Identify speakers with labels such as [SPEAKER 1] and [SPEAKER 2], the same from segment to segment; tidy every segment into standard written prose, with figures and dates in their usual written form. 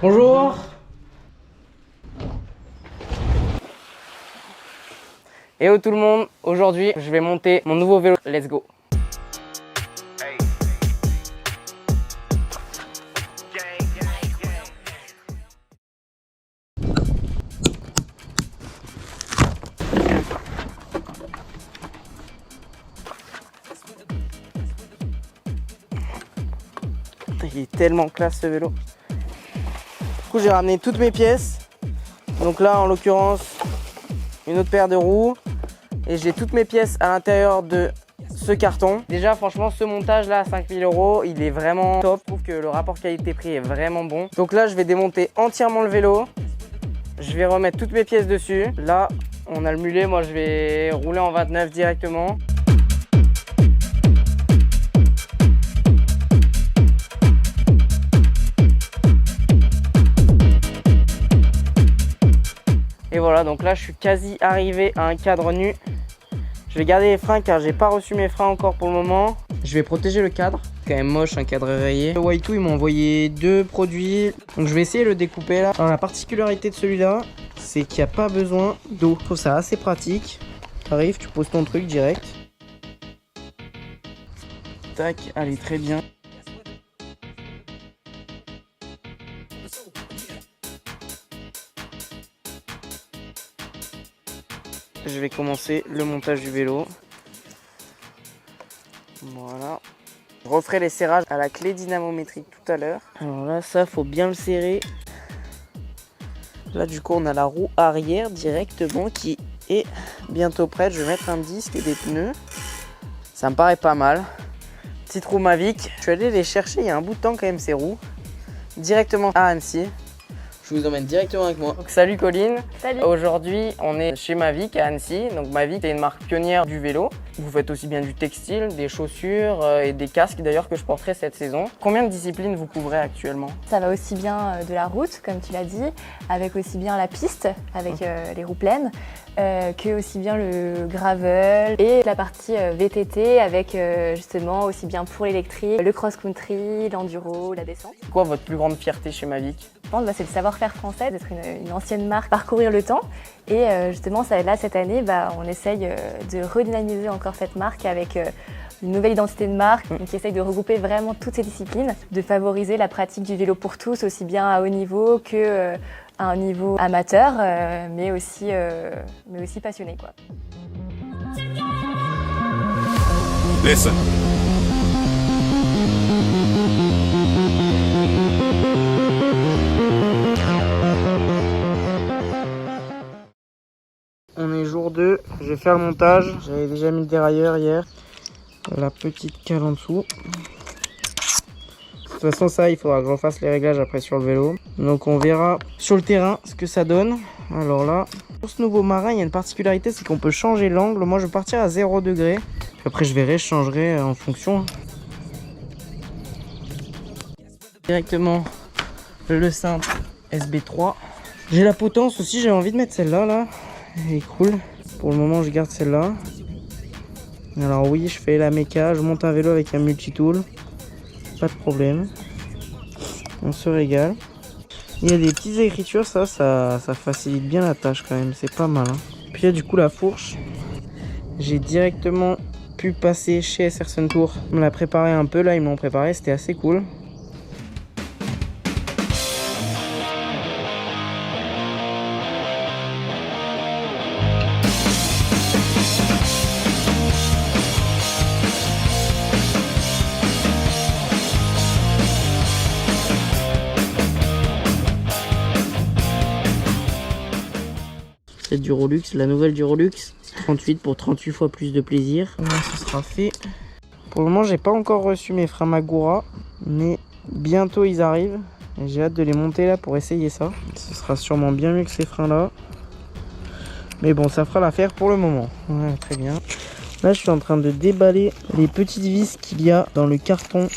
[SPEAKER 1] Bonjour. Hello tout le monde, aujourd'hui je vais monter mon nouveau vélo, let's go. Il est tellement classe ce vélo. Du coup j'ai ramené toutes mes pièces. Donc là en l'occurrence une autre paire de roues. Et j'ai toutes mes pièces à l'intérieur de ce carton. Déjà franchement ce montage là à 5000 €, il est vraiment top. Je trouve que le rapport qualité-prix est vraiment bon. Donc là je vais démonter entièrement le vélo. Je vais remettre toutes mes pièces dessus. Là on a le mulet, moi je vais rouler en 29 directement. Et voilà, donc là je suis quasi arrivé à un cadre nu. Je vais garder les freins car j'ai pas reçu mes freins encore pour le moment. Je vais protéger le cadre. C'est quand même moche un cadre rayé. Le Waitu ils m'ont envoyé 2 produits. Donc je vais essayer de le découper là. Alors la particularité de celui-là, c'est qu'il n'y a pas besoin d'eau. Je trouve ça assez pratique. Tu arrives, tu poses ton truc direct. Tac, allez très bien. Je vais commencer le montage du vélo. Voilà. Je referai les serrages à la clé dynamométrique tout à l'heure. Alors là, ça, faut bien le serrer. Là, du coup, on a la roue arrière directement qui est bientôt prête. Je vais mettre un disque et des pneus. Ça me paraît pas mal. Petite roue Mavic. Je suis allé les chercher il y a un bout de temps quand même, ces roues. Directement à Annecy. Je vous emmène directement avec moi. Donc, salut Colline.
[SPEAKER 2] Salut.
[SPEAKER 1] Aujourd'hui, on est chez Mavic à Annecy. Donc Mavic, c'est une marque pionnière du vélo. Vous faites aussi bien du textile, des chaussures et des casques d'ailleurs que je porterai cette saison. Combien de disciplines vous couvrez actuellement?
[SPEAKER 2] Ça va aussi bien de la route, comme tu l'as dit, avec aussi bien la piste, avec les roues pleines, que aussi bien le gravel et la partie VTT avec justement aussi bien pour l'électrique, le cross-country, l'enduro, la descente.
[SPEAKER 1] C'est quoi votre plus grande fierté chez Mavic?
[SPEAKER 2] Je pense que c'est le savoir-faire français, d'être une ancienne marque, parcourir le temps. Et justement, là, cette année, on essaye de redynamiser encore cette marque avec une nouvelle identité de marque qui essaye de regrouper vraiment toutes ces disciplines, de favoriser la pratique du vélo pour tous, aussi bien à haut niveau que à un niveau amateur, mais aussi passionné, quoi.
[SPEAKER 3] Listen.
[SPEAKER 1] On est jour 2, je vais faire le montage. J'avais déjà mis le dérailleur hier. La petite cale en dessous. De toute façon ça, il faudra que je refasse les réglages après sur le vélo. Donc on verra sur le terrain ce que ça donne. Alors là, pour ce nouveau marin, il y a une particularité, c'est qu'on peut changer l'angle. Moi je vais partir à 0 degré. Après je verrai, je changerai en fonction. Directement le cintre SB3. J'ai la potence aussi, j'ai envie de mettre celle-là là. Elle est cool. Pour le moment, je garde celle-là. Alors oui, je fais la méca, je monte un vélo avec un multitool. Pas de problème. On se régale. Il y a des petites écritures, ça facilite bien la tâche quand même. C'est pas mal. Hein. Puis là, du coup, la fourche, j'ai directement pu passer chez SR Suntour. On me l'a préparé un peu, là, ils m'ont préparé, c'était assez cool. C'est du Rolux, la nouvelle du Rolux. 38 pour 38 fois plus de plaisir. Là, ce sera fait. Pour le moment, j'ai pas encore reçu mes freins Magura, mais bientôt ils arrivent. J'ai hâte de les monter là pour essayer ça. Ce sera sûrement bien mieux que ces freins là. Mais bon, ça fera l'affaire pour le moment. Ouais, très bien. Là, je suis en train de déballer les petites vis qu'il y a dans le carton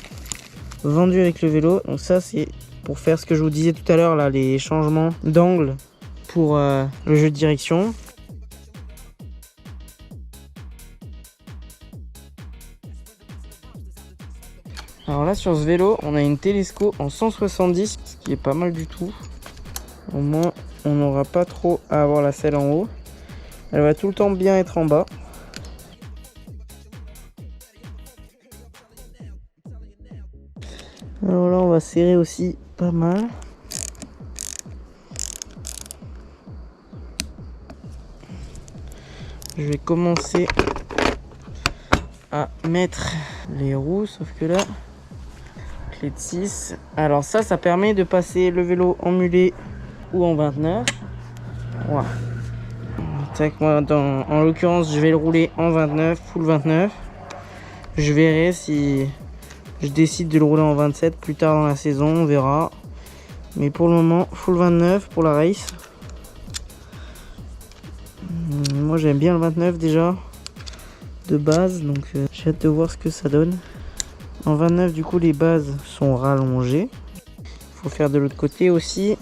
[SPEAKER 1] vendu avec le vélo. Donc ça, c'est pour faire ce que je vous disais tout à l'heure, là, les changements d'angle pour le jeu de direction. Alors là sur ce vélo, on a une Télesco en 170, ce qui est pas mal du tout. Au moins, on n'aura pas trop à avoir la selle en haut. Elle va tout le temps bien être en bas. Alors là, on va serrer aussi pas mal. Je vais commencer à mettre les roues, sauf que là, clé de 6. Alors ça permet de passer le vélo en mulet ou en 29. Voilà. Tac, moi, en l'occurrence, je vais le rouler en 29, full 29. Je verrai si je décide de le rouler en 27 plus tard dans la saison, on verra. Mais pour le moment, full 29 pour la race. Moi j'aime bien le 29 déjà de base, donc j'ai hâte de voir ce que ça donne. En 29 du coup les bases sont rallongées. Il faut faire de l'autre côté aussi.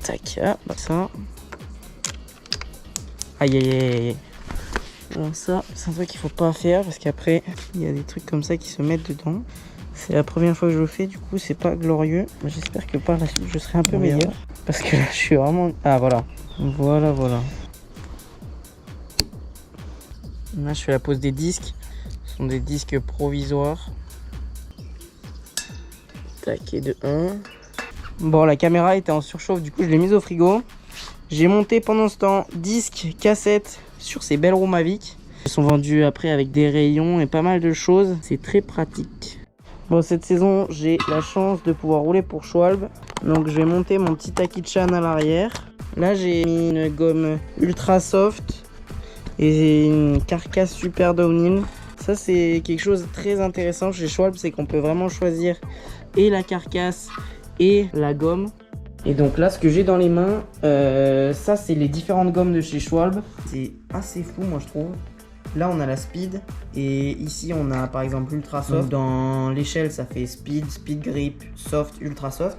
[SPEAKER 1] Tac, ah, ça. Aïe aïe aïe. Alors ça, c'est un truc qu'il faut pas faire parce qu'après il y a des trucs comme ça qui se mettent dedans. C'est la première fois que je le fais, du coup c'est pas glorieux. J'espère que par la suite je serai un peu meilleur. Parce que là je suis vraiment... Ah voilà. Voilà. Là je fais la pose des disques. Ce sont des disques provisoires. Tac, et de 1. Bon, la caméra était en surchauffe, du coup je l'ai mise au frigo. J'ai monté pendant ce temps disques, cassettes sur ces belles roues Mavic. Ils sont vendus après avec des rayons et pas mal de choses. C'est très pratique. Bon, cette saison, j'ai la chance de pouvoir rouler pour Schwalbe. Donc, je vais monter mon petit Taki-chan à l'arrière. Là, j'ai mis une gomme ultra soft et une carcasse super downhill. Ça, c'est quelque chose de très intéressant chez Schwalbe, c'est qu'on peut vraiment choisir et la carcasse et la gomme. Et donc là, ce que j'ai dans les mains, ça, c'est les différentes gommes de chez Schwalbe. C'est assez fou, moi, je trouve. Là on a la speed et ici on a par exemple ultra soft. Dans l'échelle ça fait speed, speed grip, soft, ultra soft.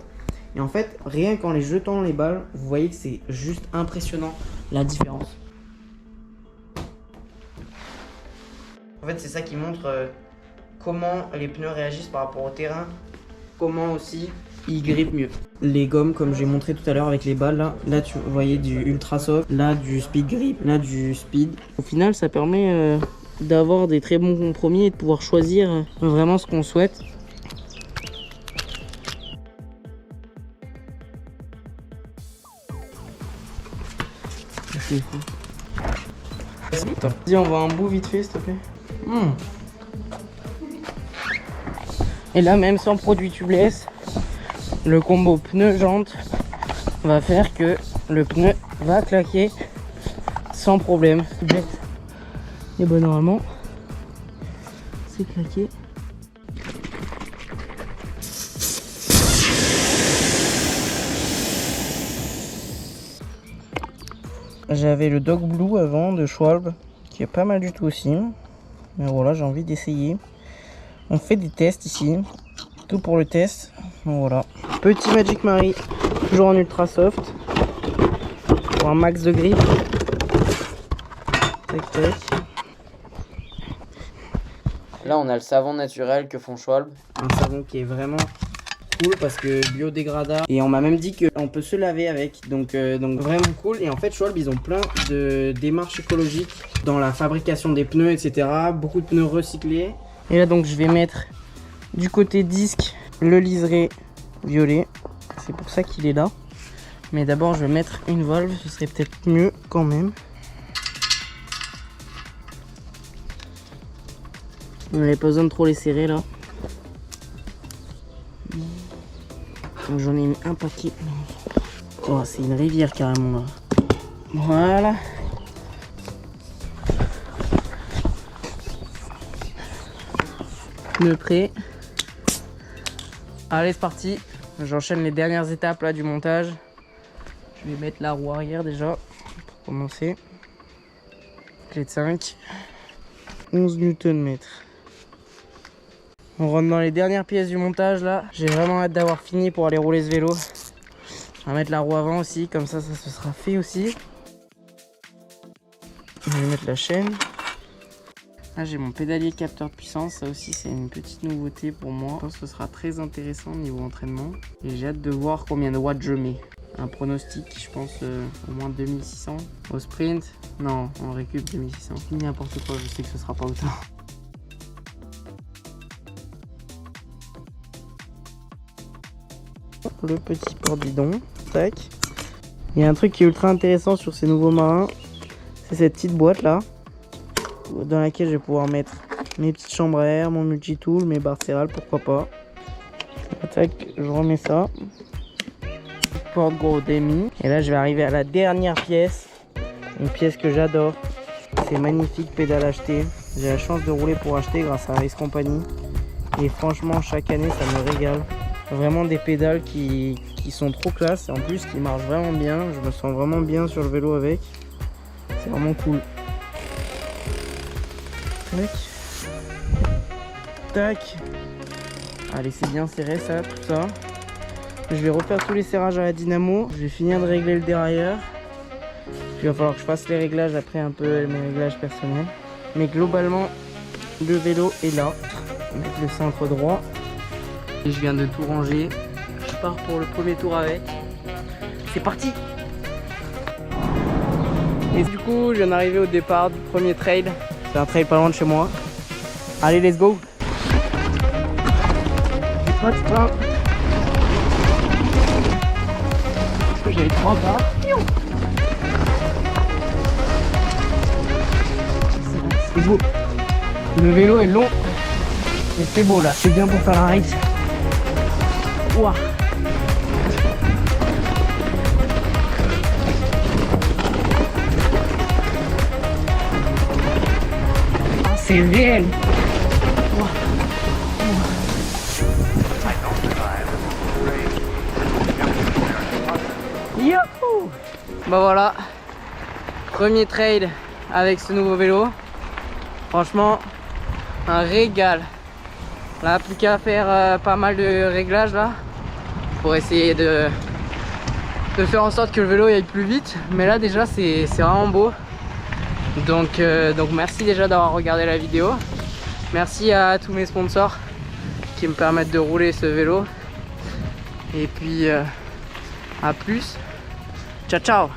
[SPEAKER 1] Et en fait rien qu'en les jetant les balles, vous voyez que c'est juste impressionnant la différence. En fait c'est ça qui montre comment les pneus réagissent par rapport au terrain. Comment aussi ils grippent mieux. Les gommes comme j'ai montré tout à l'heure avec les balles là tu voyez du ultra soft, là du speed grip, là du speed. Au final ça permet d'avoir des très bons compromis et de pouvoir choisir vraiment ce qu'on souhaite. Vas-y, on voit un bout vite fait s'il te plaît. Et là même sans produit tubeless, le combo pneu-jante va faire que le pneu va claquer sans problème. Bête. Et bon normalement c'est claqué. J'avais le Dog Blue avant de Schwalbe qui est pas mal du tout aussi. Mais voilà, j'ai envie d'essayer. On fait des tests ici. Tout pour le test. Voilà. Petit Magic Mari, toujours en ultra soft. Pour un max de grip. Tac tac. Là on a le savon naturel que font Schwalbe. Un savon qui est vraiment cool parce que biodégradable. Et on m'a même dit qu'on peut se laver avec. Donc vraiment cool. Et en fait Schwalbe ils ont plein de démarches écologiques dans la fabrication des pneus etc. Beaucoup de pneus recyclés. Et là donc je vais mettre du côté disque le liseré violet. C'est pour ça qu'il est là. Mais d'abord je vais mettre une valve. Ce serait peut-être mieux quand même. On n'avait pas besoin de trop les serrer là. Donc j'en ai mis un paquet. Oh, c'est une rivière carrément là. Voilà. Pneu prêt. Allez c'est parti. J'enchaîne les dernières étapes là du montage. Je vais mettre la roue arrière déjà pour commencer. Clé de 5. 11 Nm. On rentre dans les dernières pièces du montage là. J'ai vraiment hâte d'avoir fini pour aller rouler ce vélo. On va mettre la roue avant aussi, comme ça se sera fait aussi. On va mettre la chaîne. Là j'ai mon pédalier capteur de puissance, ça aussi c'est une petite nouveauté pour moi. Je pense que ce sera très intéressant au niveau entraînement. Et j'ai hâte de voir combien de watts je mets. Un pronostic, je pense au moins 2600. Au sprint, non, en récup 2600. N'importe quoi, je sais que ce sera pas autant. Le petit porte-bidon, tac. Il y a un truc qui est ultra intéressant sur ces nouveaux marins, c'est cette petite boîte là, dans laquelle je vais pouvoir mettre mes petites chambres à air, mon multitool, mes barres cérales, pourquoi pas. Tac, je remets ça. Porte gros demi. Et là je vais arriver à la dernière pièce, une pièce que j'adore. C'est magnifique pédale achetée. J'ai la chance de rouler pour acheter grâce à Race Company. Et franchement chaque année ça me régale. Vraiment des pédales qui sont trop classe et en plus qui marchent vraiment bien. Je me sens vraiment bien sur le vélo avec. C'est vraiment cool. Tac. Tac. Allez, c'est bien serré ça, tout ça. Je vais refaire tous les serrages à la dynamo. Je vais finir de régler le dérailleur. Puis il va falloir que je fasse les réglages après, un peu mes réglages personnels. Mais globalement, le vélo est là. Avec le centre droit. Et je viens de tout ranger. Je pars pour le premier tour avec. C'est parti! Et du coup, je viens d'arriver au départ du premier trail. C'est un trail pas loin de chez moi. Allez, let's go! Est-ce que j'avais 3 barres? C'est beau. Le vélo est long. Et c'est beau là, c'est bien pour faire un race. Wow. Ah, c'est réel. Wow. Youhou. Bah voilà, premier trail avec ce nouveau vélo. Franchement, un régal. Là, plus qu'à faire pas mal de réglages là pour essayer de faire en sorte que le vélo aille plus vite. Mais là déjà c'est vraiment beau. Donc merci déjà d'avoir regardé la vidéo. Merci à tous mes sponsors qui me permettent de rouler ce vélo. Et puis à plus. Ciao ciao.